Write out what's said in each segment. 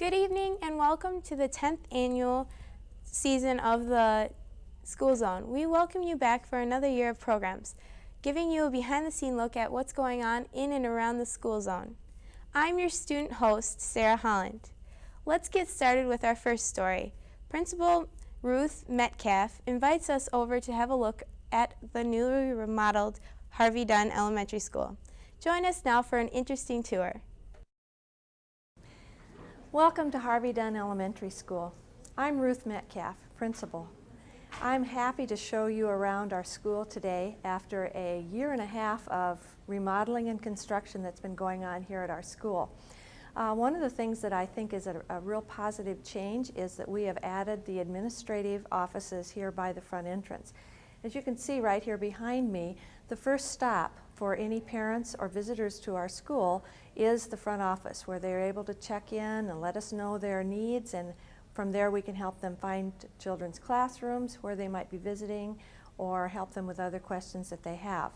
Good evening and welcome to the 10th annual season of the School Zone. We welcome you back for another year of programs, giving you a behind-the-scene look at what's going on in and around the School Zone. I'm your student host, Sarah Holland. Let's get started with our first story. Principal Ruth Metcalf invites us over to have a look at the newly remodeled Harvey Dunn Elementary School. Join us now for an interesting tour. Welcome to Harvey Dunn Elementary School. I'm Ruth Metcalf, principal. I'm happy to show you around our school today after a year and a half of remodeling and construction that's been going on here at our school. One of the things that I think is a real positive change is that we have added the administrative offices here by the front entrance. As you can see right here behind me, the first stop for any parents or visitors to our school is the front office, where they're able to check in and let us know their needs, and from there we can help them find children's classrooms where they might be visiting or help them with other questions that they have.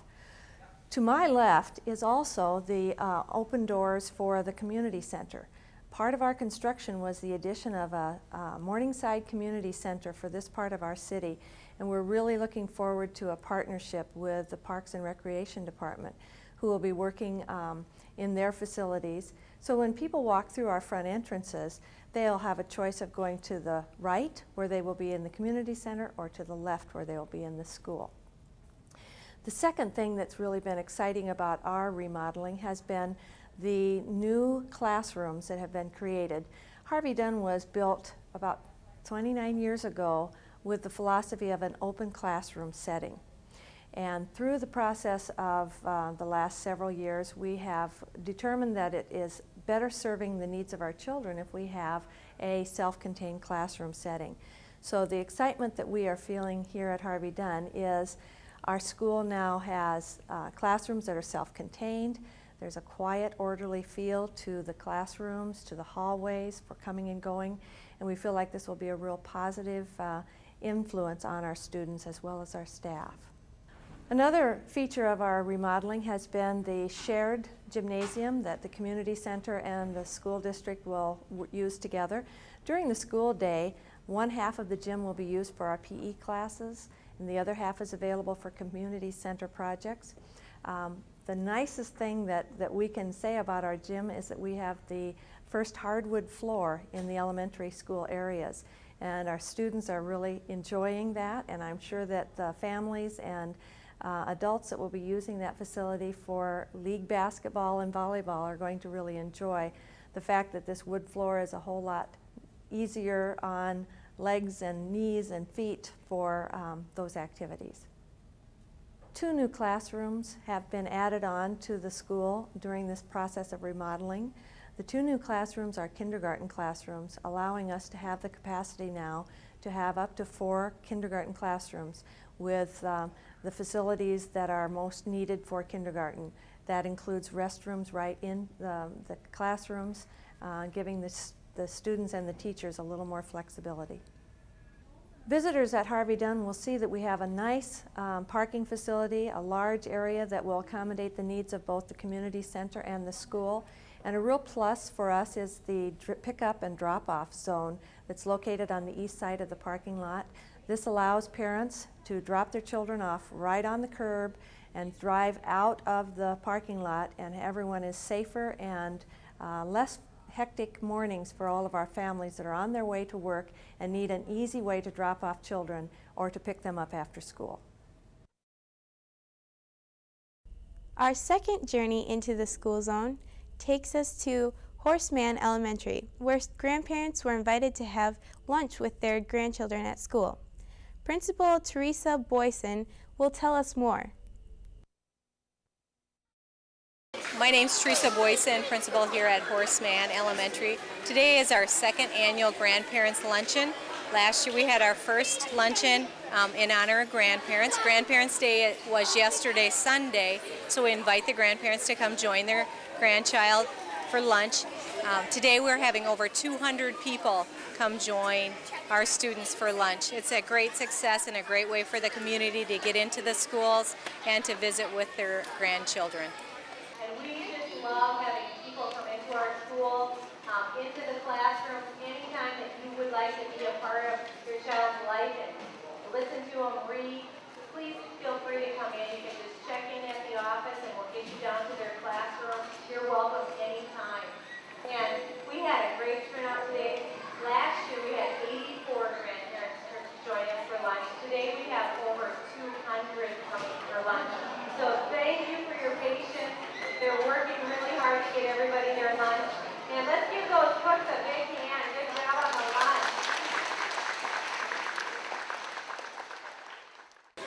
To my left is also the open doors for the community center. Part of our construction was the addition of a Morningside Community Center for this part of our city, and we're really looking forward to a partnership with the Parks and Recreation Department, who will be working in their facilities. So when people walk through our front entrances, they'll have a choice of going to the right, where they will be in the community center, or to the left, where they will be in the school. The second thing that's really been exciting about our remodeling has been the new classrooms that have been created. Harvey Dunn was built about 29 years ago with the philosophy of an open classroom setting. And through the process of the last several years, we have determined that it is better serving the needs of our children if we have a self-contained classroom setting. So the excitement that we are feeling here at Harvey Dunn is our school now has classrooms that are self-contained. There's a quiet, orderly feel to the classrooms, to the hallways for coming and going, and we feel like this will be a real positive influence on our students as well as our staff. Another feature of our remodeling has been the shared gymnasium that the community center and the school district will use together. During the school day, one half of the gym will be used for our PE classes, and the other half is available for community center projects. The nicest thing that we can say about our gym is that we have the first hardwood floor in the elementary school areas, and our students are really enjoying that, and I'm sure that the families and adults that will be using that facility for league basketball and volleyball are going to really enjoy the fact that this wood floor is a whole lot easier on legs and knees and feet for those activities. 2 new classrooms have been added on to the school during this process of remodeling. The 2 new classrooms are kindergarten classrooms, allowing us to have the capacity now to have up to 4 kindergarten classrooms with the facilities that are most needed for kindergarten. That includes restrooms right in the classrooms, giving the students and the teachers a little more flexibility. Visitors at Harvey Dunn will see that we have a nice parking facility, a large area that will accommodate the needs of both the community center and the school. And a real plus for us is the pick-up and drop-off zone that's located on the east side of the parking lot. This allows parents to drop their children off right on the curb and drive out of the parking lot, and everyone is safer and less hectic mornings for all of our families that are on their way to work and need an easy way to drop off children or to pick them up after school. Our second journey into the School Zone takes us to Horseman Elementary, where grandparents were invited to have lunch with their grandchildren at school. Principal Teresa Boyson will tell us more. My name's Teresa Boyson, principal here at Horseman Elementary. Today is our second annual Grandparents Luncheon. Last year we had our first luncheon in honor of grandparents. Grandparents' Day was yesterday, Sunday, so we invite the grandparents to come join their grandchild for lunch. Today we're having over 200 people come join our students for lunch. It's a great success and a great way for the community to get into the schools and to visit with their grandchildren. And we just love having people come into our school, into the classroom, like to be a part of your child's life and listen to them read, please feel free to come in. You can just check in at the office and we'll get you down to their classroom. You're welcome anytime. And we had a great turnout today. Last year we had 84 grandparents join us for lunch. Today we have over 200 coming for lunch. So thank you for your patience. They're working really hard to get everybody their lunch. And let's give those cooks a big hand. Good job on the lunch.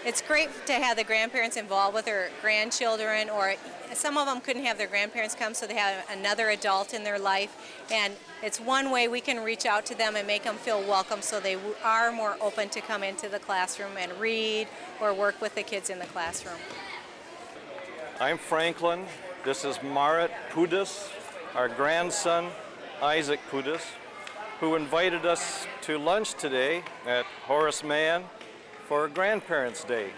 It's great to have the grandparents involved with their grandchildren, or some of them couldn't have their grandparents come, so they have another adult in their life. And it's one way we can reach out to them and make them feel welcome, so they are more open to come into the classroom and read or work with the kids in the classroom. I'm Franklin. This is Marit Pudis, our grandson, Isaac Pudis, who invited us to lunch today at Horace Mann for Grandparents' Day.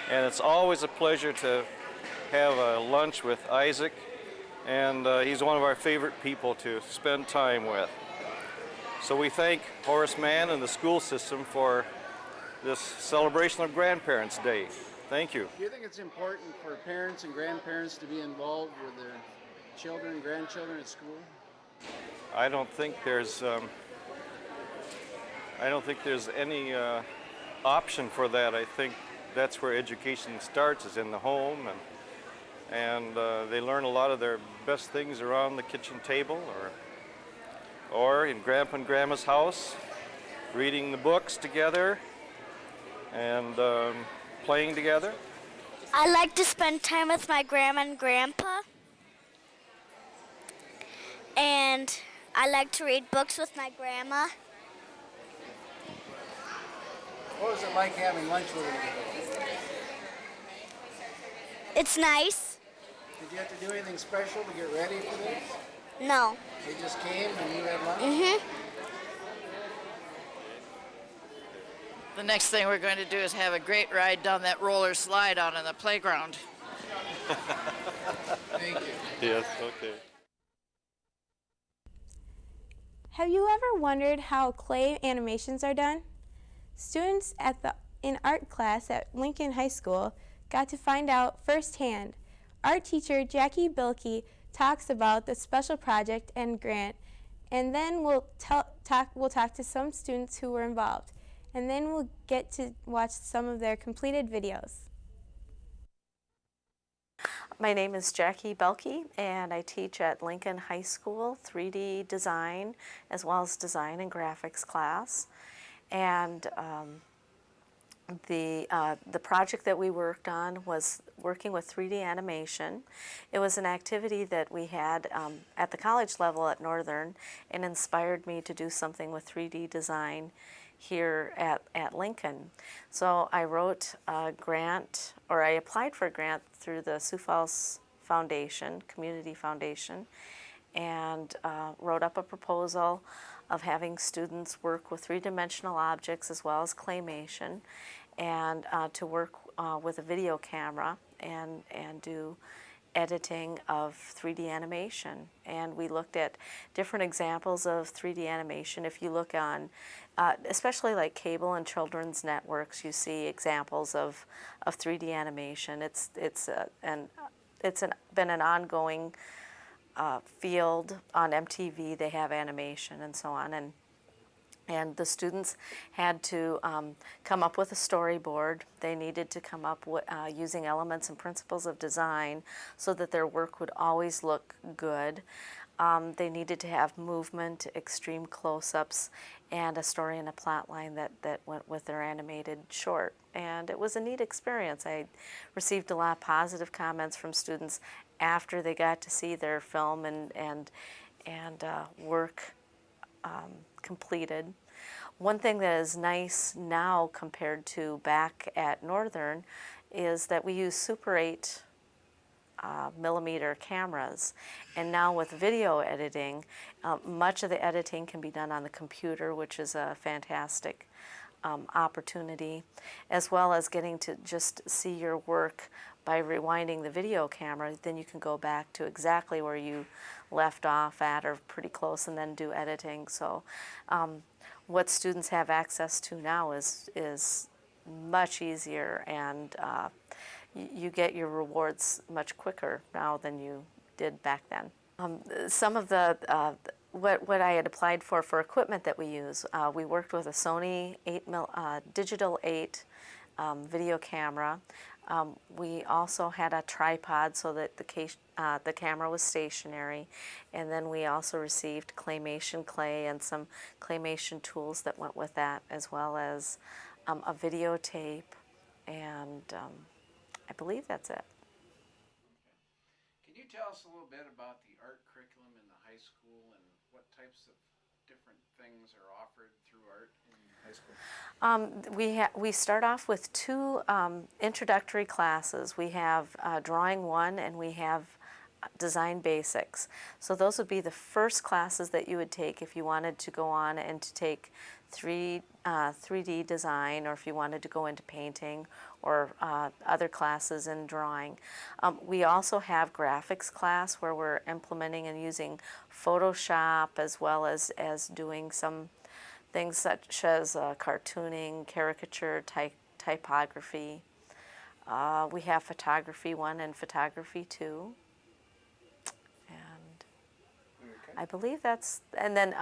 And it's always a pleasure to have a lunch with Isaac, and he's one of our favorite people to spend time with. So we thank Horace Mann and the school system for this celebration of Grandparents' Day. Thank you. Do you think it's important for parents and grandparents to be involved with their children, grandchildren at school? I don't think there's any option for that. I think that's where education starts, is in the home, and they learn a lot of their best things around the kitchen table or in Grandpa and Grandma's house, reading the books together and playing together. I like to spend time with my grandma and grandpa, and I like to read books with my grandma. What was it like having lunch with them? It's nice. Did you have to do anything special to get ready for this? No. They just came and you had lunch? Mm-hmm. The next thing we're going to do is have a great ride down that roller slide out on the playground. Thank you. Yes, okay. Have you ever wondered how clay animations are done? Students in art class at Lincoln High School got to find out firsthand. Art teacher Jackie Bilkey talks about the special project and grant, and then we'll talk to some students who were involved, and then we'll get to watch some of their completed videos. My name is Jackie Belkey, and I teach at Lincoln High School 3D design as well as design and graphics class. And the project that we worked on was working with 3D animation. It was an activity that we had at the college level at Northern, and inspired me to do something with 3D design here at Lincoln. So I wrote a grant, or I applied for a grant through the Sioux Falls Foundation, Community Foundation, and wrote up a proposal of having students work with three-dimensional objects as well as claymation, and to work with a video camera and do editing of 3D animation. And we looked at different examples of 3D animation. If you look on, especially like cable and children's networks, you see examples of 3D animation. It's been an ongoing field on MTV. They have animation and so on, and the students had to come up with a storyboard. They needed to come up with, using elements and principles of design so that their work would always look good. They needed to have movement, extreme close-ups, and a story and a plot line that went with their animated short. And it was a neat experience. I received a lot of positive comments from students after they got to see their film and work completed. One thing that is nice now compared to back at Northern is that we use Super 8 millimeter cameras, and now with video editing, much of the editing can be done on the computer, which is a fantastic opportunity, as well as getting to just see your work by rewinding the video camera. Then you can go back to exactly where you left off at, or pretty close, and then do editing. So what students have access to now is much easier, and you get your rewards much quicker now than you did back then. Some of the what I had applied for equipment that we use, we worked with a Sony Digital 8 video camera. We also had a tripod so that the camera was stationary, and then we also received claymation clay and some claymation tools that went with that, as well as a videotape, and I believe that's it. Can you tell us a little bit about the art curriculum in the high school and what types of different things are offered through art in high school? We start off with two introductory classes. We have Drawing 1 and we have Design Basics. So those would be the first classes that you would take if you wanted to go on and to take 3D design, or if you wanted to go into painting or other classes in drawing. We also have graphics class where we're implementing and using Photoshop, as well as doing some things such as cartooning, caricature, typography. We have Photography 1 and Photography 2. I believe that's, and then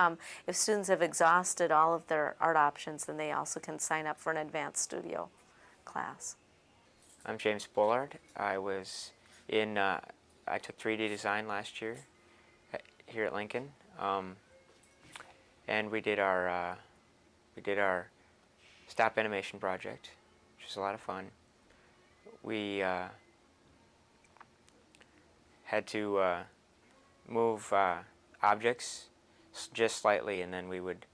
if students have exhausted all of their art options, then they also can sign up for an advanced studio class. I'm James Bullard. I took 3D design last year here at Lincoln, and we did our stop animation project, which was a lot of fun. We had to move objects just slightly, and then we'd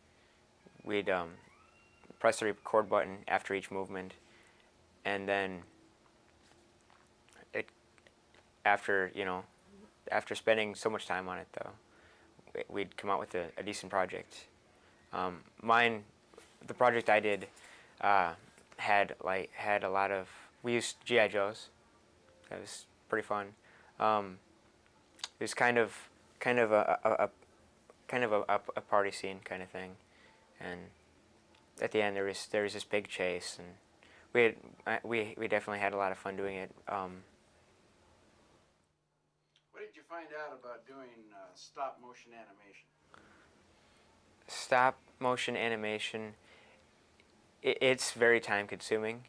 press the record button after each movement, and then after spending so much time on it, though, we'd come out with a decent project. The project I did had a lot of, we used G.I. Joes. That was pretty fun. It was kind of a party scene kind of thing, and at the end there was this big chase, and we definitely had a lot of fun doing it. What did you find out about doing stop motion animation? Stop motion animation, it's very time consuming.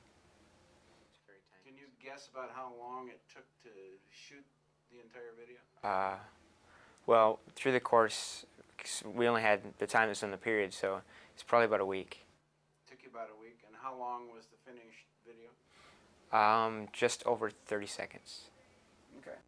Can you guess about how long it took to shoot the entire video? Well, through the course, we only had the time that's in the period, so it's probably about a week. Took you about a week. And how long was the finished video? Just over 30 seconds. Okay.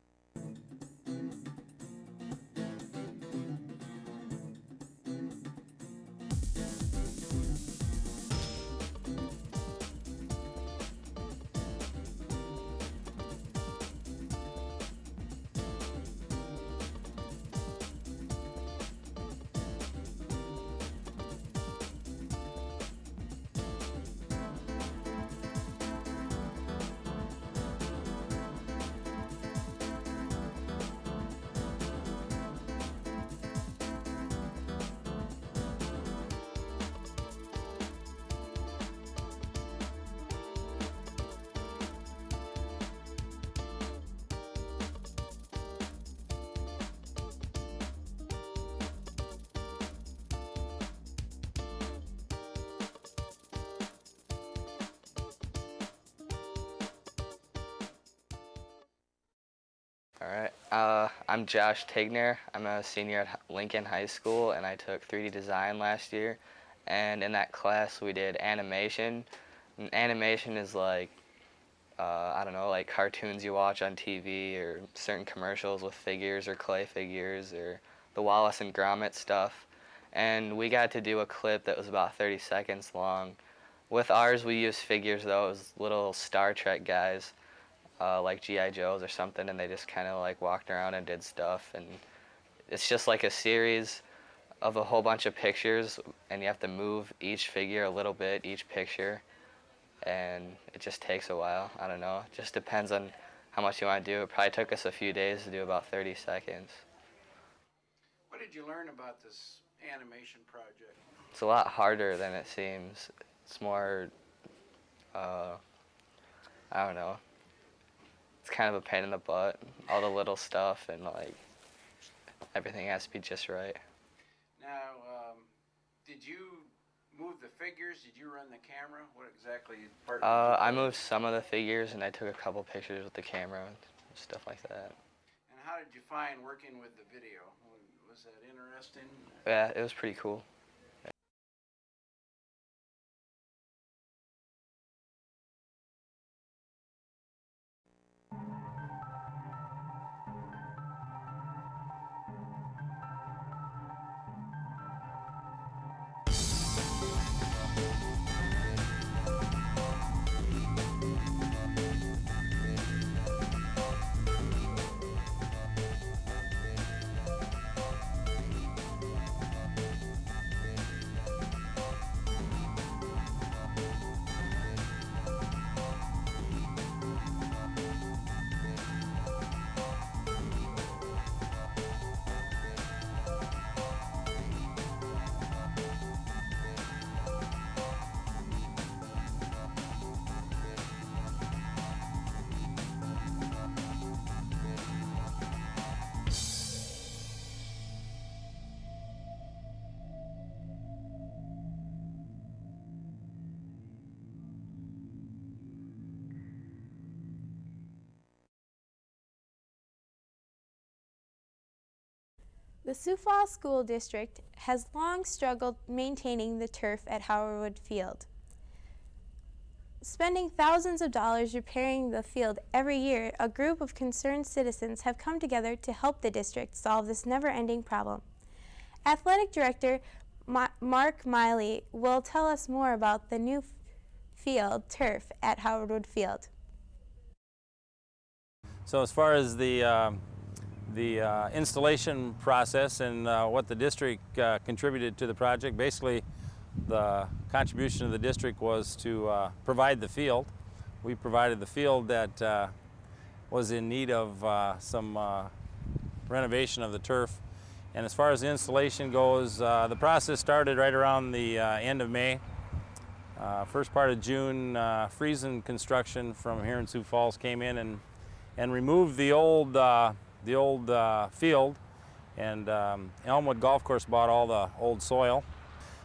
All right, I'm Josh Tigner. I'm a senior at Lincoln High School, and I took 3D design last year. And in that class, we did animation. And animation is like, I don't know, like cartoons you watch on TV, or certain commercials with figures or clay figures, or the Wallace and Gromit stuff. And we got to do a clip that was about 30 seconds long. With ours, we used figures, though. It was little Star Trek guys. Like G.I. Joes or something, and they just kind of like walked around and did stuff, and it's just like a series of a whole bunch of pictures, and you have to move each figure a little bit, each picture, and it just takes a while. I don't know, it just depends on how much you want to do. It probably took us a few days to do about 30 seconds. What did you learn about this animation project? It's a lot harder than it seems. It's more, I don't know. It's kind of a pain in the butt. All the little stuff and like everything has to be just right. Now, did you move the figures? Did you run the camera? What exactly part did you I play? moved some of the figures and I took a couple pictures with the camera and stuff like that. And how did you find working with the video? Was that interesting? Yeah, it was pretty cool. The Sioux Falls School District has long struggled maintaining the turf at Howard Field. Spending thousands of dollars repairing the field every year, a group of concerned citizens have come together to help the district solve this never-ending problem. Athletic Director Mark Miley will tell us more about the new field turf at Howard Field. So as far as the installation process and what the district contributed to the project, basically the contribution of the district was to provide the field. We provided the field that was in need of some renovation of the turf. And as far as the installation goes, the process started right around the end of May. First part of June, Friesen Construction from here in Sioux Falls came in and removed the old field, and Elmwood Golf Course bought all the old soil.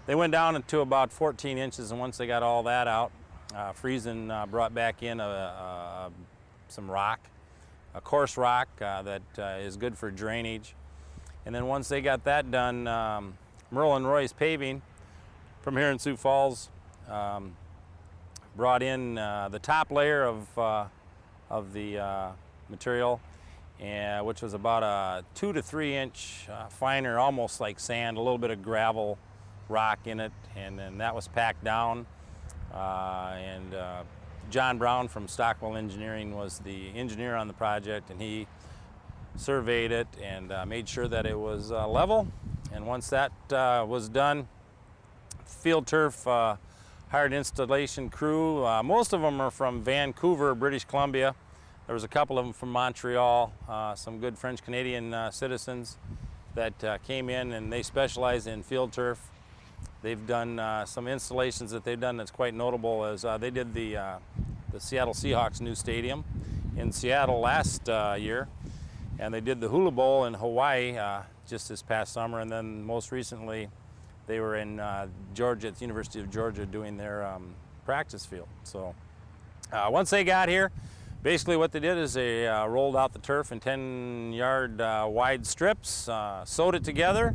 They went down to about 14 inches, and once they got all that out, Friesen brought back in some rock, a coarse rock that is good for drainage. And then once they got that done, Merlin Royce Paving from here in Sioux Falls brought in the top layer of the material, which was about a 2 to 3 inch finer, almost like sand, a little bit of gravel rock in it, and then that was packed down. John Brown from Stockwell Engineering was the engineer on the project, and he surveyed it and made sure that it was level. And once that was done, Field Turf hired installation crew. Most of them are from Vancouver, British Columbia. There was a couple of them from Montreal, some good French-Canadian citizens that came in, and they specialize in field turf. They've done some installations that they've done that's quite notable. As they did the Seattle Seahawks new stadium in Seattle last year, and they did the Hula Bowl in Hawaii just this past summer, and then most recently they were in Georgia, at the University of Georgia, doing their practice field. So once they got here, basically what they did is they rolled out the turf in 10-yard wide strips, sewed it together.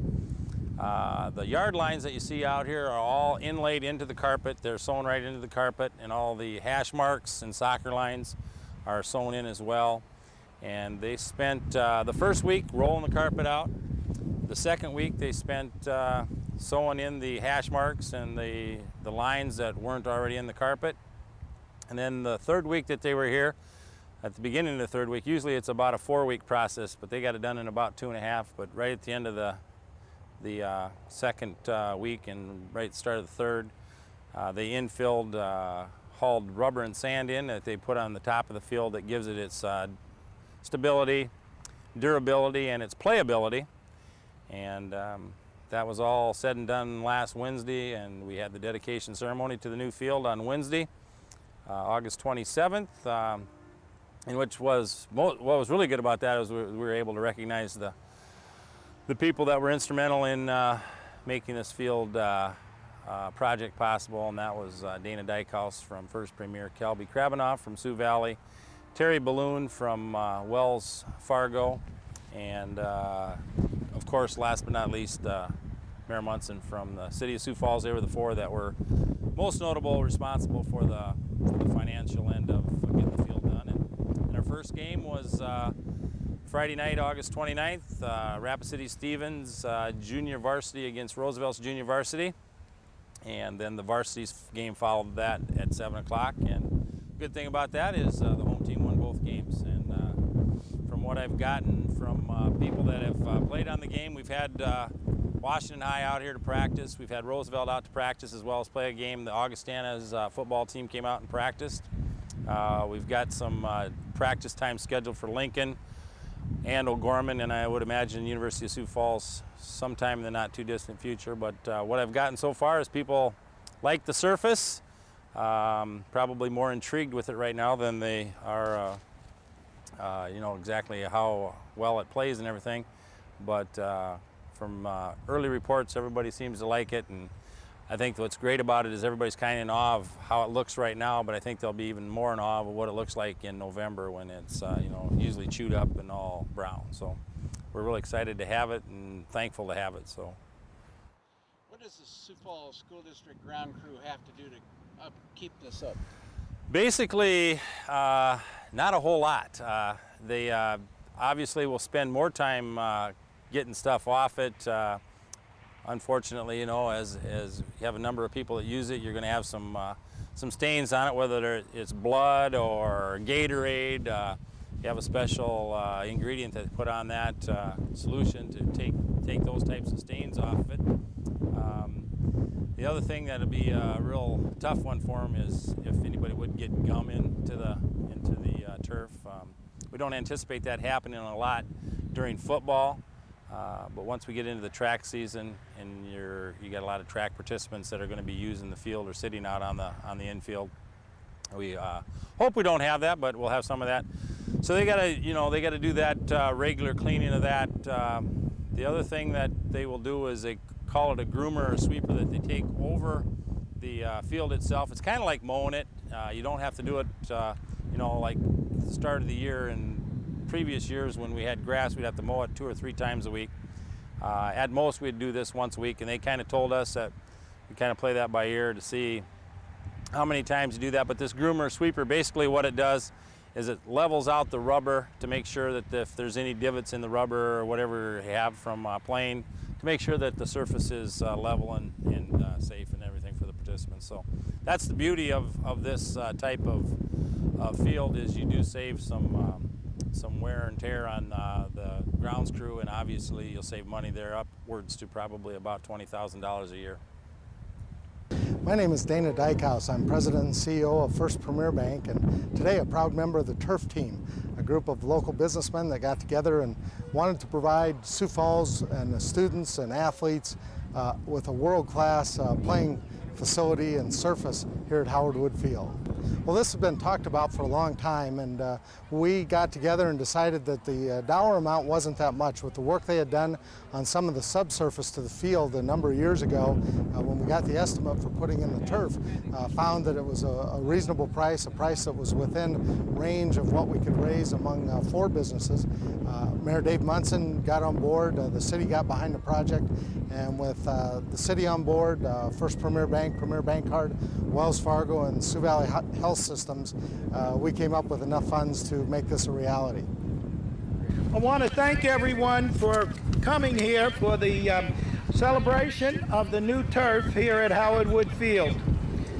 The yard lines that you see out here are all inlaid into the carpet. They're sewn right into the carpet, and all the hash marks and soccer lines are sewn in as well. And they spent the first week rolling the carpet out. The second week they spent sewing in the hash marks and the lines that weren't already in the carpet. And then the third week that they were here, at the beginning of the third week, usually it's about a 4-week process, but they got it done in about 2.5. But right at the end of the second week and right at the start of the third, they infilled, hauled rubber and sand in that they put on the top of the field that gives it its stability, durability, and its playability. And that was all said and done last Wednesday, and we had the dedication ceremony to the new field on Wednesday, August 27th, in which was, what was really good about that is we were able to recognize the people that were instrumental in making this field project possible, and that was Dana Dykhouse from First Premier, Kelby Krabanoff from Sioux Valley, Terry Balloon from Wells Fargo, and of course, last but not least, Mayor Munson from the city of Sioux Falls. They were the four that were most notable, responsible for the financial end of getting the field done. And our first game was Friday night, August 29th, Rapid City Stevens junior varsity against Roosevelt's junior varsity. And then the varsity's game followed that at 7 o'clock. And the good thing about that is the home team won both games. And from what I've gotten from people that have played on the game, we've had Washington High out here to practice. We've had Roosevelt out to practice as well as play a game. The Augustana's football team came out and practiced. We've got some practice time scheduled for Lincoln and O'Gorman, and I would imagine University of Sioux Falls sometime in the not too distant future. But what I've gotten so far is people like the surface, probably more intrigued with it right now than they are you know, exactly how well it plays and everything. But from early reports, everybody seems to like it, and I think what's great about it is everybody's kind of in awe of how it looks right now, but I think they'll be even more in awe of what it looks like in November when it's you know, usually chewed up and all brown. So we're really excited to have it and thankful to have it. So, what does the Sioux Falls School District ground crew have to do to keep this up? Basically, not a whole lot. They obviously will spend more time getting stuff off it. Unfortunately, you know, as you have a number of people that use it, you're going to have some stains on it, whether it's blood or Gatorade. You have a special ingredient that put on that solution to take those types of stains off of it. The other thing that'll be a real tough one for them is if anybody would get gum into the turf. We don't anticipate that happening a lot during football. But once we get into the track season and you got a lot of track participants that are going to be using the field or sitting out on the infield, we hope we don't have that, but we'll have some of that. So they got to do that regular cleaning of that. The other thing that they will do is they call it a groomer or sweeper that they take over the field itself. It's kind of like mowing it. You don't have to do it, you know, like at the start of the year and previous years when we had grass, we'd have to mow it 2 or 3 times a week. At most, we'd do this once a week, and they kind of told us that we kind of play that by ear to see how many times you do that. But this groomer sweeper, basically what it does is it levels out the rubber to make sure that if there's any divots in the rubber or whatever you have from playing, to make sure that the surface is level and safe and everything for the participants. So that's the beauty of this type of field, is you do save some wear and tear on the grounds crew, and obviously you'll save money there, upwards to probably about $20,000 a year. My name is Dana Dykhouse. I'm president and CEO of First Premier Bank, and today a proud member of the Turf Team, a group of local businessmen that got together and wanted to provide Sioux Falls and the students and athletes with a world-class playing facility and surface here at Howard Wood Field. Well, this has been talked about for a long time, and we got together and decided that the dollar amount wasn't that much. With the work they had done on some of the subsurface to the field a number of years ago, when we got the estimate for putting in the turf, found that it was a reasonable price, a price that was within range of what we could raise among 4 businesses. Mayor Dave Munson got on board, the city got behind the project, and with the city on board, First Premier Bank, Premier Bank Card, Wells Fargo, and Sioux Valley Health Systems, we came up with enough funds to make this a reality. I want to thank everyone for coming here for the celebration of the new turf here at Howard Wood Field.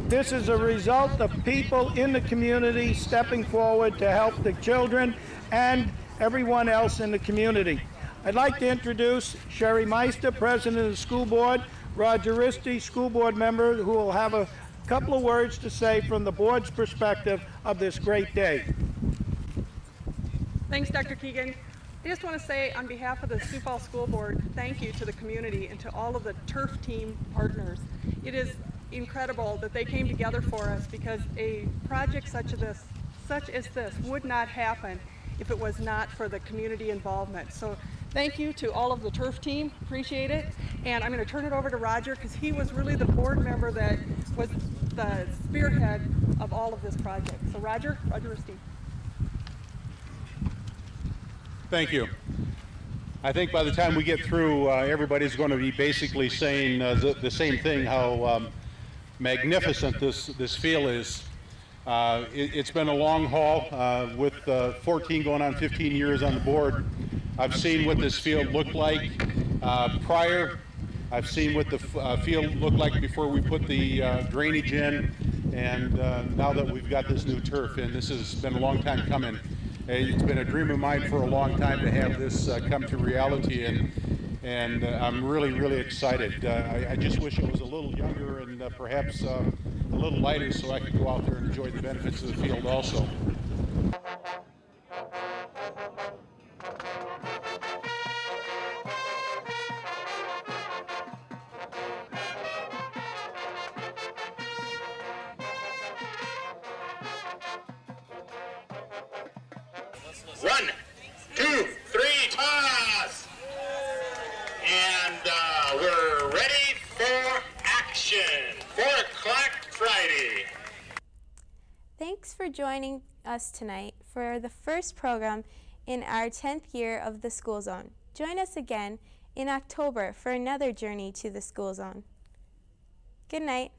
This is a result of people in the community stepping forward to help the children and everyone else in the community. I'd like to introduce Sherry Meister, President of the School Board, Roger Risti, School Board member, who will have a couple of words to say from the board's perspective of this great day. Thanks, Dr. Keegan. I just want to say on behalf of the Sioux Falls School Board, thank you to the community and to all of the turf team partners. It is incredible that they came together for us, because a project such as this would not happen if it was not for the community involvement. So thank you to all of the turf team, appreciate it. And I'm going to turn it over to Roger, because he was really the board member that was the spearhead of all of this project. So Roger Steve. Thank you. I think by the time we get through, everybody's going to be basically saying the same thing, how magnificent this field is. It's been a long haul with 14 going on 15 years on the board. I've seen what this field looked like prior. I've seen what the field looked like before we put the drainage in, and now that we've got this new turf in. This has been a long time coming. It's been a dream of mine for a long time to have this come to reality, and I'm really, really excited. I just wish it was a little younger and perhaps a little lighter, so I could go out there and enjoy the benefits of the field also. One, two, three, toss! And we're ready for action. 4 o'clock Friday. Thanks for joining us tonight for the first program in our 10th year of the School Zone. Join us again in October for another journey to the School Zone. Good night.